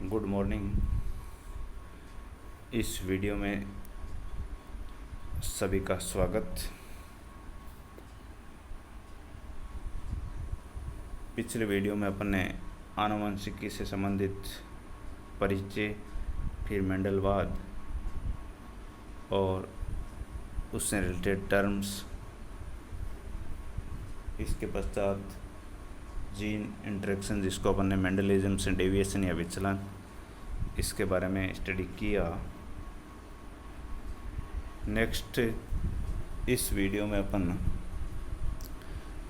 Good morning. इस video में सभी का स्वागत। पिछले वीडियो में अपन ने आनुवंशिकी से संबंधित परिचय, फिर मेंडलवाद और उससे रिलेटेड टर्म्स, इसके पश्चात जीन इंटरेक्शन जिसको अपन ने मेंडलिज्म से डेविएशन या विचलन, इसके बारे में स्टडी किया। नेक्स्ट इस वीडियो में अपन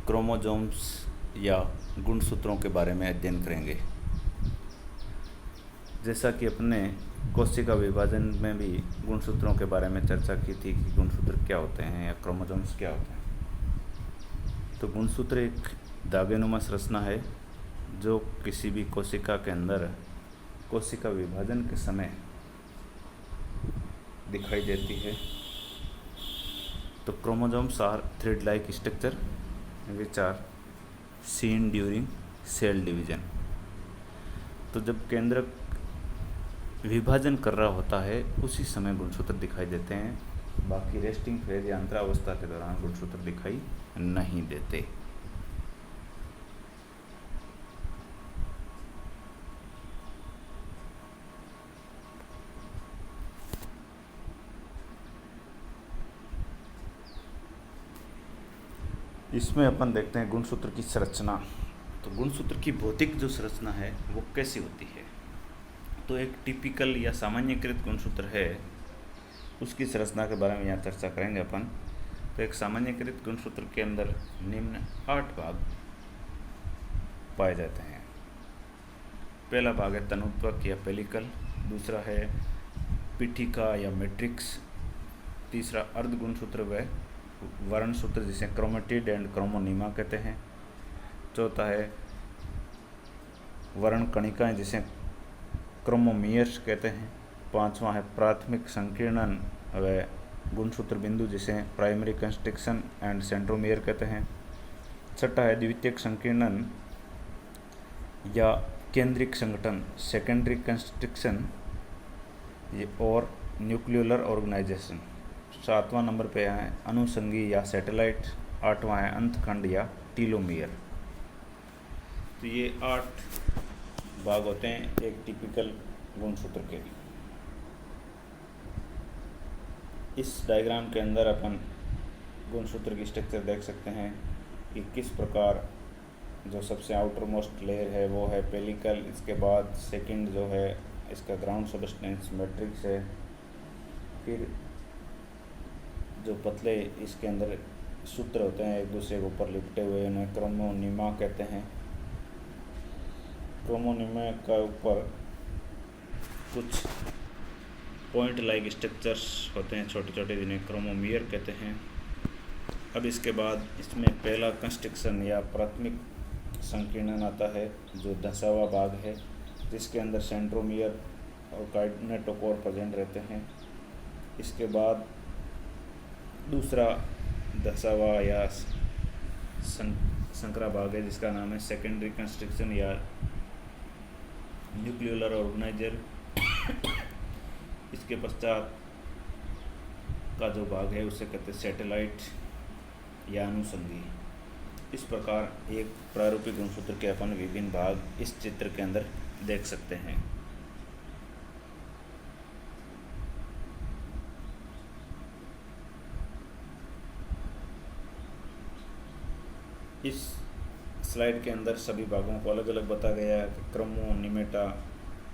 क्रोमोसोम्स या गुणसूत्रों के बारे में अध्ययन करेंगे। जैसा कि अपने कोशिका विभाजन में भी गुणसूत्रों के बारे में चर्चा की थी कि गुणसूत्र क्या होते हैं या क्रोमोसोम्स क्या होते हैं। तो गुणसूत्र एक धागेनुमा संरचना है जो किसी भी कोशिका के अंदर कोशिका विभाजन के समय दिखाई देती है। तो chromosomes are thread like structure which are seen during cell division. तो जब केंद्रक विभाजन कर रहा होता है उसी समय गुणसूत्र दिखाई देते हैं, बाकी रेस्टिंग फेज या अंतरावस्था के दौरान गुणसूत्र दिखाई नहीं देते। इसमें अपन देखते हैं गुणसूत्र की संरचना। तो गुणसूत्र की भौतिक जो संरचना है वो कैसी होती है। तो एक टिपिकल या सामान्यीकृत गुणसूत्र है, उसकी संरचना के बारे में यहाँ चर्चा करेंगे अपन। तो एक सामान्यीकृत गुणसूत्र के अंदर निम्न 8 भाग पाए जाते हैं। पहला भाग है तनुत्वक या पेलिकल, दूसरा है पीठिका या मैट्रिक्स, तीसरा अर्ध गुणसूत्र व वर्णसूत्र जिसे क्रोमेटिड एंड क्रोमोनीमा कहते हैं, चौथा है वर्ण कणिकाएं जिसे क्रोमोमियर्स कहते हैं, पांचवा है प्राथमिक संकीर्णन व गुणसूत्र बिंदु जिसे प्राइमरी कंस्ट्रिक्शन एंड सेंट्रोमियर कहते हैं, छठा है द्वितीयक संकीर्णन या केंद्रिक संगठन सेकेंडरी कंस्ट्रिक्शन और न्यूक्लियोलर ऑर्गेनाइजेशन, सातवां नंबर पे है अनुसंगी या सैटेलाइट, आठवां है अंतखंड या टीलोमियर। तो ये 8 भाग होते हैं एक टिपिकल गुणसूत्र के। इस डायग्राम के अंदर अपन गुणसूत्र की स्ट्रक्चर देख सकते हैं कि किस प्रकार जो सबसे आउटर मोस्ट लेयर है वो है पेलिकल, इसके बाद सेकंड जो है इसका ग्राउंड सबस्टेंस मैट्रिक्स है, फिर जो पतले इसके अंदर सूत्र होते हैं एक दूसरे के ऊपर लिपटे हुए उन्हें क्रोमोनीमा कहते हैं। क्रोमोनीमा का ऊपर कुछ पॉइंट लाइक स्ट्रक्चर्स होते हैं छोटे छोटे जिन्हें क्रोमोमियर कहते हैं। अब इसके बाद इसमें पहला कंस्ट्रिक्शन या प्राथमिक संकीर्णन आता है जो 10वां भाग है, जिसके अंदर सेंट्रोमियर और काइनेटोकोर प्रेजेंट रहते हैं। इसके बाद दूसरा 10वां या संकरा भाग है जिसका नाम है सेकेंडरी कंस्ट्रिक्शन या न्यूक्लियोलर ऑर्गेनाइजर। इसके पश्चात का जो भाग है उसे कहते हैं सैटेलाइट या अनुसंगी। इस प्रकार एक प्रारूपिक गुणसूत्र के अपन विभिन्न भाग इस चित्र के अंदर देख सकते हैं। इस स्लाइड के अंदर सभी भागों को अलग अलग बताया गया है कि क्रोमोनीमेटा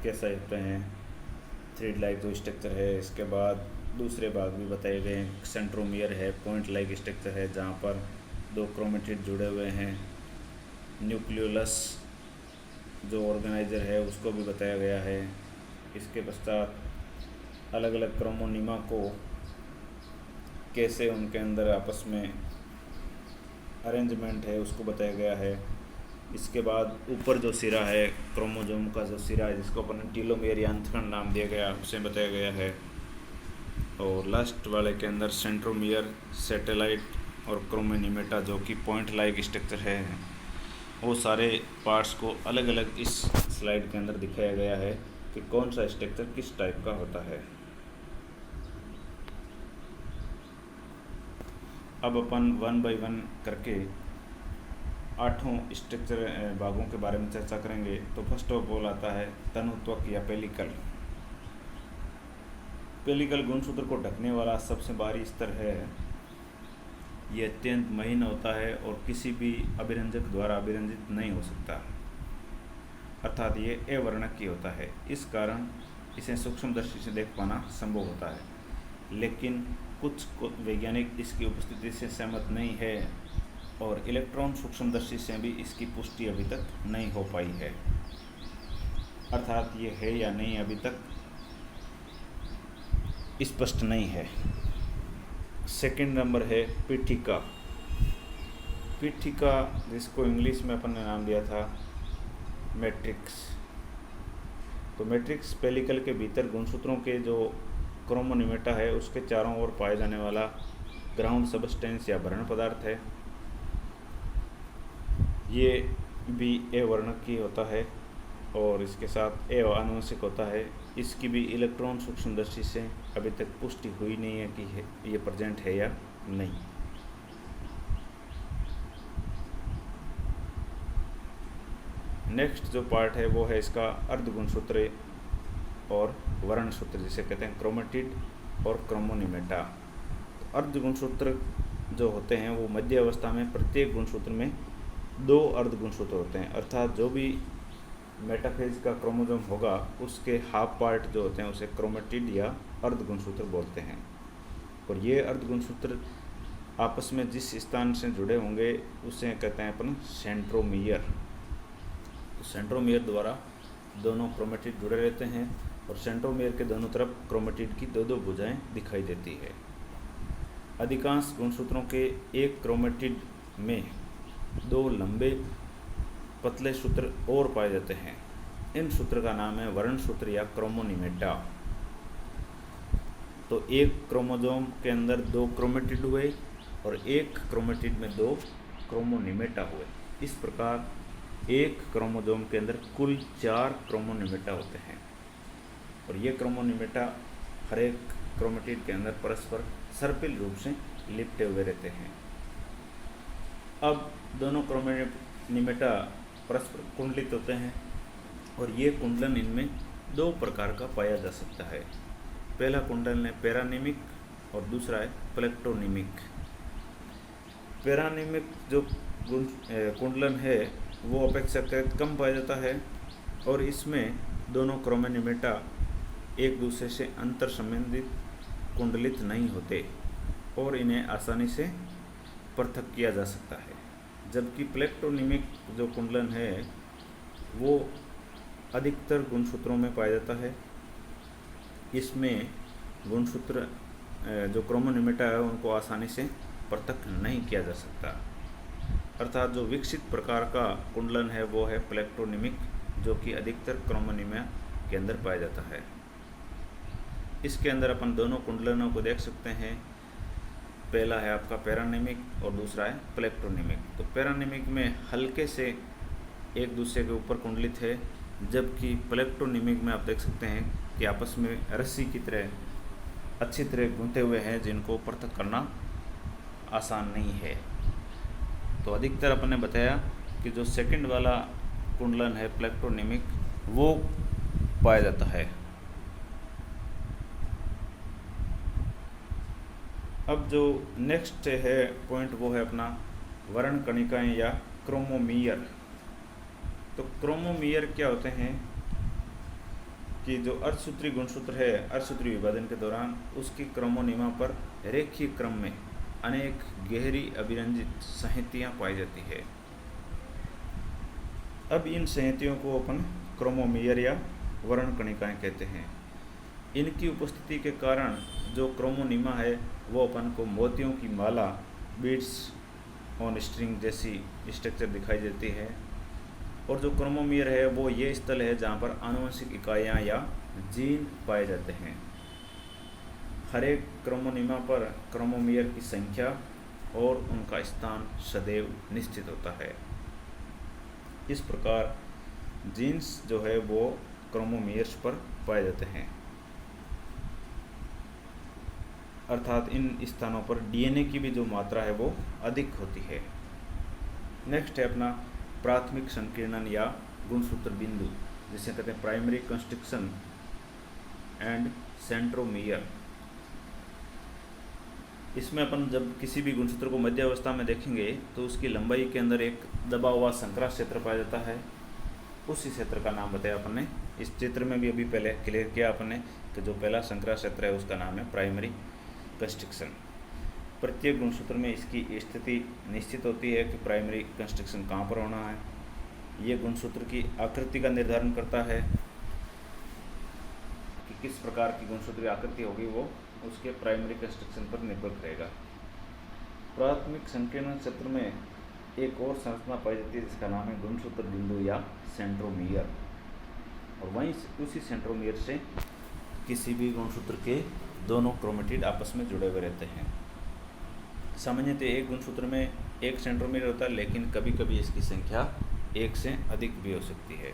कैसा होते हैं, थ्रेड लाइक जो स्ट्रक्चर है। इसके बाद दूसरे भाग भी बताए गए हैं, सेंट्रोमियर है, पॉइंट लाइक स्ट्रक्चर है जहाँ पर 2 क्रोमेटिड जुड़े हुए हैं, न्यूक्लियोलस जो ऑर्गेनाइजर है उसको भी बताया गया है। इसके पश्चात अलग अलग क्रोमोनीमा को कैसे उनके अंदर आपस में अरेंजमेंट है उसको बताया गया है। इसके बाद ऊपर जो सिरा है क्रोमोसोम का जो सिरा है जिसको अपन टीलोमियर या अंतखंड नाम दिया गया उसे बताया गया है। और लास्ट वाले के अंदर सेंट्रोमियर, सैटेलाइट और क्रोमोनीमेटा जो कि पॉइंट लाइक स्ट्रक्चर है, वो सारे पार्ट्स को अलग अलग इस स्लाइड के अंदर दिखाया गया है। कि कौन सा स्ट्रक्चर किस टाइप का होता है। अब अपन 1 बाय 1 करके 8 स्ट्रक्चर भागों के बारे में चर्चा करेंगे। तो फर्स्ट ऑफ ऑल आता है तनुत्वक या पेलिकल। पेलिकल गुणसूत्र को ढकने वाला सबसे बाहरी स्तर है। ये अत्यंत महीन होता है और किसी भी अभिरंजक द्वारा अभिरंजित नहीं हो सकता, अर्थात ये अवर्णकीय होता है। इस कारण इसे सूक्ष्म दृष्टि से देख पाना संभव होता है, लेकिन कुछ वैज्ञानिक इसकी उपस्थिति से सहमत नहीं है और इलेक्ट्रॉन सूक्ष्म दृष्टि से भी इसकी पुष्टि अभी तक नहीं हो पाई है, अर्थात ये है या नहीं अभी तक स्पष्ट नहीं है। सेकंड नंबर है पीठिका। पीठिका जिसको इंग्लिश में अपन ने नाम दिया था मैट्रिक्स। तो मैट्रिक्स पेलिकल के भीतर गुणसूत्रों के जो क्रोमोनिमेटा है उसके चारों ओर पाए जाने वाला ग्राउंड सबस्टेंस या भरण पदार्थ है। ये भी अवर्णकीय होता है और इसके साथ आनुवंशिक होता है। इसकी भी इलेक्ट्रॉन सूक्ष्मदर्शी से अभी तक पुष्टि हुई नहीं है कि ये प्रेजेंट है या नहीं। नेक्स्ट जो पार्ट है वो है इसका अर्धगुणसूत्र और वर्णसूत्र, जिसे कहते हैं क्रोमेटिड और क्रोमोनिमेटा। अर्धगुणसूत्र जो होते हैं वो मध्य अवस्था में प्रत्येक गुणसूत्र में 2 अर्धगुणसूत्र होते हैं, अर्थात जो भी मेटाफेज का क्रोमोसोम होगा उसके हाफ पार्ट जो होते हैं उसे क्रोमेटिड या अर्धगुणसूत्र बोलते हैं। और ये अर्धगुणसूत्र आपस में जिस स्थान से जुड़े होंगे उसे कहते हैं अपन सेंट्रोमियर। तो सेंट्रोमियर द्वारा दोनों क्रोमेटिड जुड़े रहते हैं और सेंट्रोमियर के दोनों तरफ क्रोमेटिड की 2 भुजाएं दिखाई देती है। अधिकांश गुणसूत्रों के एक क्रोमेटिड में 2 लंबे पतले सूत्र और पाए जाते हैं। इन सूत्र का नाम है वर्णसूत्र या क्रोमोनिमेटा। तो एक क्रोमोसोम के अंदर 2 क्रोमेटिड हुए और एक क्रोमेटिड में 2 क्रोमोनिमेटा हुए। इस प्रकार एक क्रोमोसोम के अंदर कुल 4 क्रोमोनिमेटा होते हैं और ये क्रोमोनिमेटा हर एक क्रोमेटिड के अंदर परस्पर सर्पिल रूप से लिपटे हुए रहते हैं। अब दोनों क्रोमोनिमेटा परस्पर कुंडलित होते हैं और ये कुंडलन इनमें 2 प्रकार का पाया जा सकता है। पहला कुंडलन है पैरानिमिक और दूसरा है प्लेक्टोनिमिक। पैरानिमिक जो कुंडलन है वो अपेक्षाकृत कम पाया जाता है और इसमें दोनों क्रोमोनिमेटा एक दूसरे से अंतर संबंधित कुंडलित नहीं होते और इन्हें आसानी से पृथक किया जा सकता है। जबकि प्लेक्टोनिमिक जो कुंडलन है वो अधिकतर गुणसूत्रों में पाया जाता है। इसमें गुणसूत्र जो क्रोमोनिमेटा है उनको आसानी से पृथक नहीं किया जा सकता, अर्थात जो विकसित प्रकार का कुंडलन है वो है प्लेक्टोनिमिक, जो कि अधिकतर क्रोमोनिमा के अंदर पाया जाता है। इसके अंदर अपन दोनों कुंडलनों को देख सकते हैं। पहला है आपका पैरानिमिक और दूसरा है प्लेक्टोनिमिक। तो पैरानिमिक में हल्के से एक दूसरे के ऊपर कुंडलित है, जबकि प्लेक्टोनिमिक में आप देख सकते हैं कि आपस में रस्सी की तरह अच्छी तरह गूंथे हुए हैं, जिनको पृथक करना आसान नहीं है। तो अधिकतर अपन ने बताया कि जो सेकंड वाला कुंडलन है प्लेक्टोनिमिक वो पाया जाता है। अब जो नेक्स्ट है पॉइंट वो है अपना वर्ण कणिकाएं या क्रोमोमियर। तो क्रोमोमियर क्या होते हैं कि जो अर्धसूत्री गुणसूत्र है अर्धसूत्री विभाजन के दौरान उसकी क्रोमोनिमा पर रेखीय क्रम में अनेक गहरी अभिरंजित संहतियां पाई जाती है। अब इन संहतियों को अपन क्रोमोमियर या वर्ण कणिकाएं कहते हैं। इनकी उपस्थिति के कारण जो क्रोमोनिमा है वो अपन को मोतियों की माला, बीड्स ऑन स्ट्रिंग जैसी स्ट्रक्चर दिखाई देती है। और जो क्रोमोमियर है वो ये स्थल है जहाँ पर आनुवंशिक इकाइयाँ या जीन पाए जाते हैं। हर एक क्रोमोनिमा पर क्रोमोमियर की संख्या और उनका स्थान सदैव निश्चित होता है। इस प्रकार जीन्स जो है वो क्रोमोमीयर्स पर पाए जाते हैं, अर्थात इन स्थानों पर डीएनए की भी जो मात्रा है वो अधिक होती है। नेक्स्ट है अपना प्राथमिक संकीर्णन या गुणसूत्र बिंदु, जिसे कहते हैं प्राइमरी कंस्ट्रक्शन एंड सेंट्रोमियर। इसमें अपन जब किसी भी गुणसूत्र को मध्य अवस्था में देखेंगे तो उसकी लंबाई के अंदर एक दबा हुआ संकरा क्षेत्र पाया जाता है। उसी क्षेत्र का नाम बताया अपन ने, इस चित्र में भी अभी पहले क्लियर किया अपन ने कि जो पहला संकरा क्षेत्र है उसका नाम है प्राइमरी कंस्ट्रक्शन। प्रत्येक गुणसूत्र में इसकी स्थिति निश्चित होती है कि प्राइमरी कंस्ट्रक्शन कहाँ पर होना है। ये गुणसूत्र की आकृति का निर्धारण करता है कि किस प्रकार की गुणसूत्र की आकृति होगी, वो उसके प्राइमरी कंस्ट्रक्शन पर निर्भर करेगा। प्राथमिक संकीर्ण क्षेत्र में एक और संरचना पाई जाती है जिसका नाम है गुणसूत्र बिंदु या सेंट्रोमियर, और वहीं उसी सेंट्रोमियर से किसी भी गुणसूत्र के दोनों क्रोमेटिड आपस में जुड़े हुए रहते हैं। सामान्यतः एक गुणसूत्र में एक सेंट्रोमियर होता है, लेकिन कभी कभी इसकी संख्या एक से अधिक भी हो सकती है।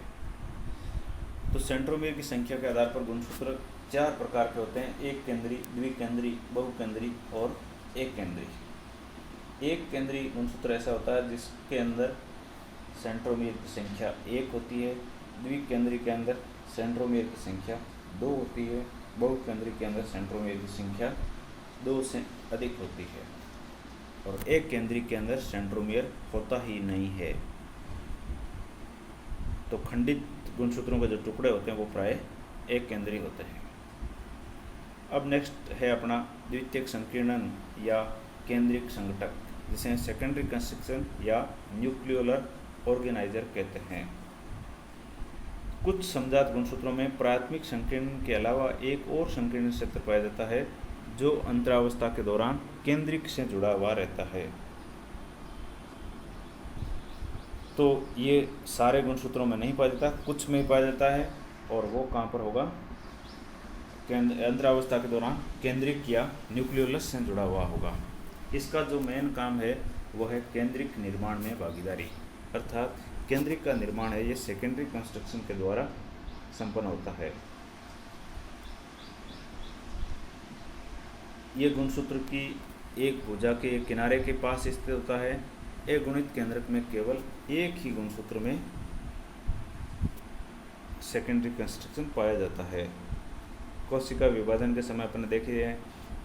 तो सेंट्रोमियर की संख्या के आधार पर गुणसूत्र 4 प्रकार के होते हैं: एक केंद्री, द्विकेंद्री, बहुकेंद्री और एक केंद्री। एक केंद्री गुणसूत्र ऐसा होता है जिसके अंदर सेंट्रोमियर की संख्या 1 होती है, द्विकेंद्री के अंदर सेंट्रोमियर की संख्या 2 होती है, बहुकेंद्री के अंदर सेंट्रोमियर की संख्या 2 से अधिक होती है, और एक केंद्री के अंदर सेंट्रोमियर होता ही नहीं है। तो खंडित गुणसूत्रों के जो टुकड़े होते हैं वो प्राय एक केंद्री होते हैं। अब नेक्स्ट है अपना द्वितीयक संकीर्णन या केंद्रिक संघटक, जिसे सेकेंडरी कंस्ट्रक्शन या न्यूक्लियोलर ऑर्गेनाइजर कहते हैं। कुछ समजात गुणसूत्रों में प्राथमिक संकीर्णन के अलावा एक और संकीर्णन क्षेत्र पाया जाता है जो अंतरावस्था के दौरान केंद्रिक से जुड़ा हुआ रहता है। तो ये सारे गुणसूत्रों में नहीं पाया जाता, कुछ में पाया जाता है, और वो कहाँ पर होगा? अंतरावस्था के दौरान केंद्रिक या न्यूक्लियोलस से जुड़ा हुआ होगा। इसका जो मेन काम है वो है केंद्रिक निर्माण में भागीदारी, अर्थात केंद्रिक का निर्माण है ये सेकेंडरी कंस्ट्रक्शन के द्वारा संपन्न होता है। ये गुणसूत्र की एक भुजा के किनारे के पास स्थित होता है। एक गुणित केंद्रक में केवल एक ही गुणसूत्र में सेकेंडरी कंस्ट्रक्शन पाया जाता है। कोशिका विभाजन के समय अपन देखे हैं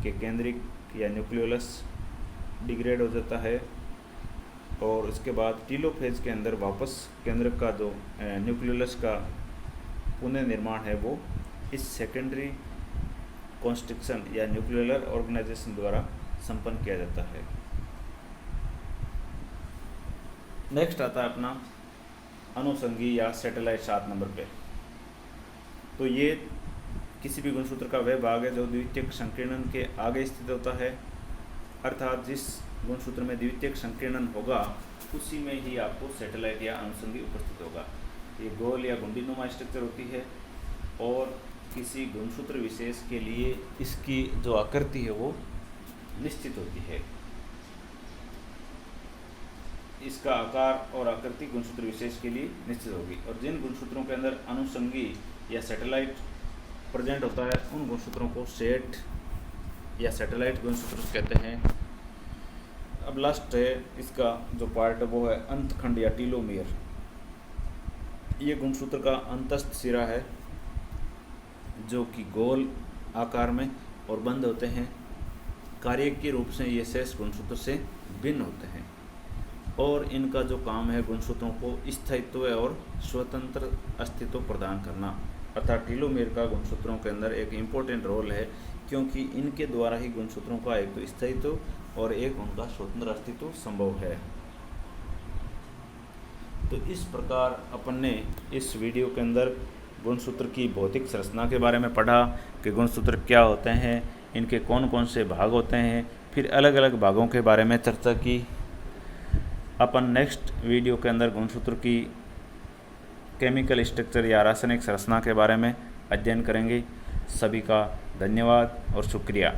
कि केंद्रिक या न्यूक्लियोलस डिग्रेड हो जाता है, और उसके बाद टीलोफेज के अंदर वापस केंद्रक का जो न्यूक्लियोलस का पुनः निर्माण है वो इस सेकेंडरी कंस्ट्रक्शन या न्यूक्लियोलर ऑर्गेनाइजेशन द्वारा संपन्न किया जाता है। नेक्स्ट आता है अपना अनुषंगी या सैटेलाइट 7 नंबर पे। तो ये किसी भी गुणसूत्र का वह भाग है जो द्वितीयक संकीर्णन के आगे स्थित होता है, अर्थात जिस गुणसूत्र में द्वितीयक संकीर्णन होगा उसी में ही आपको सैटेलाइट या अनुषंगी उपस्थित होगा। ये गोल या घुंडीनुमा स्ट्रक्चर होती है, और किसी गुणसूत्र विशेष के लिए इसकी जो आकृति है वो निश्चित होती है। इसका आकार और आकृति गुणसूत्र विशेष के लिए निश्चित होगी, और जिन गुणसूत्रों के अंदर अनुषंगी या सैटेलाइट प्रेजेंट होता है उन गुणसूत्रों को सेट या सैटेलाइट गुणसूत्र कहते हैं। अब लास्ट है इसका जो पार्ट है वो है अंतखंड या टीलोमियर। ये गुणसूत्र का अंतस्थ सिरा है जो कि गोल आकार में और बंद होते हैं। कार्य के रूप से ये शेष गुणसूत्र से भिन्न होते हैं, और इनका जो काम है गुणसूत्रों को स्थायित्व और स्वतंत्र अस्तित्व प्रदान करना, अर्थात टीलोमियर का गुणसूत्रों के अंदर एक इम्पोर्टेंट रोल है, क्योंकि इनके द्वारा ही गुणसूत्रों का एक तो स्थायित्व और एक उनका स्वतंत्र अस्तित्व संभव है। तो इस प्रकार अपन ने इस वीडियो के अंदर गुणसूत्र की भौतिक संरचना के बारे में पढ़ा कि गुणसूत्र क्या होते हैं, इनके कौन कौन से भाग होते हैं, फिर अलग अलग भागों के बारे में चर्चा की। अपन नेक्स्ट वीडियो के अंदर गुणसूत्र की केमिकल स्ट्रक्चर या रासायनिक संरचना के बारे में अध्ययन करेंगे। सभी का धन्यवाद और शुक्रिया।